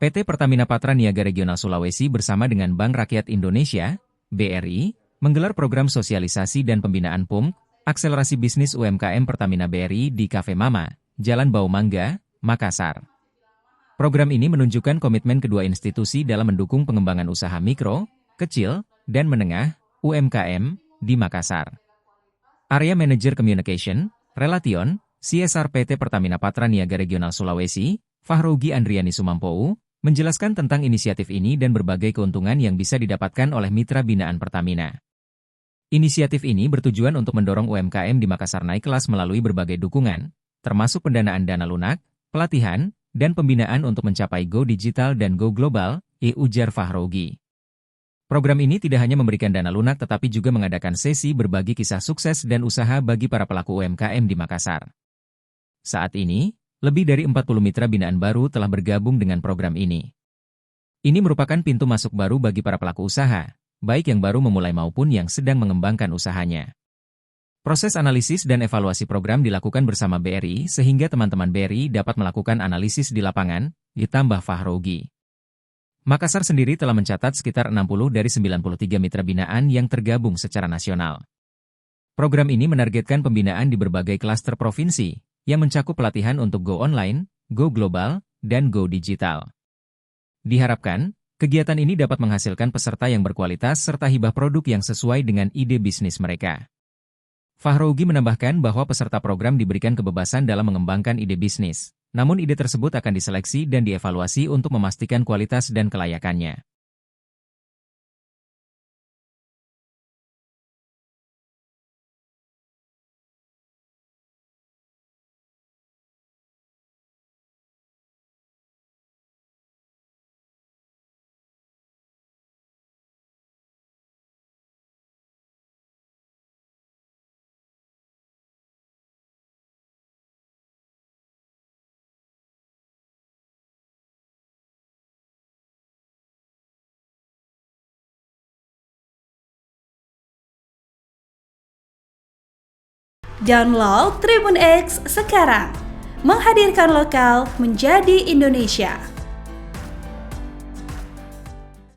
PT Pertamina Patra Niaga Regional Sulawesi bersama dengan Bank Rakyat Indonesia, BRI, menggelar program sosialisasi dan pembinaan PUMK, akselerasi bisnis UMKM Pertamina BRI di Cafe Mama, Jalan Bau Mangga, Makassar. Program ini menunjukkan komitmen kedua institusi dalam mendukung pengembangan usaha mikro, kecil, dan menengah, UMKM, di Makassar. Area Manager Communication, Relation, CSR PT Pertamina Patra Niaga Regional Sulawesi, Fahrougi Andriani Sumampou, menjelaskan tentang inisiatif ini dan berbagai keuntungan yang bisa didapatkan oleh mitra binaan Pertamina. Inisiatif ini bertujuan untuk mendorong UMKM di Makassar naik kelas melalui berbagai dukungan, termasuk pendanaan dana lunak, pelatihan, dan pembinaan untuk mencapai Go Digital dan Go Global, ujar Fahrougi. Program ini tidak hanya memberikan dana lunak tetapi juga mengadakan sesi berbagi kisah sukses dan usaha bagi para pelaku UMKM di Makassar. Saat ini, lebih dari 40 mitra binaan baru telah bergabung dengan program ini. Ini merupakan pintu masuk baru bagi para pelaku usaha, baik yang baru memulai maupun yang sedang mengembangkan usahanya. Proses analisis dan evaluasi program dilakukan bersama BRI sehingga teman-teman BRI dapat melakukan analisis di lapangan, ditambah Fahrougi. Makassar sendiri telah mencatat sekitar 60 dari 93 mitra binaan yang tergabung secara nasional. Program ini menargetkan pembinaan di berbagai klaster provinsi, yang mencakup pelatihan untuk Go Online, Go Global, dan Go Digital. Diharapkan, kegiatan ini dapat menghasilkan peserta yang berkualitas serta hibah produk yang sesuai dengan ide bisnis mereka. Fahrougi menambahkan bahwa peserta program diberikan kebebasan dalam mengembangkan ide bisnis, namun ide tersebut akan diseleksi dan dievaluasi untuk memastikan kualitas dan kelayakannya. Download Tribun X sekarang, menghadirkan lokal menjadi Indonesia.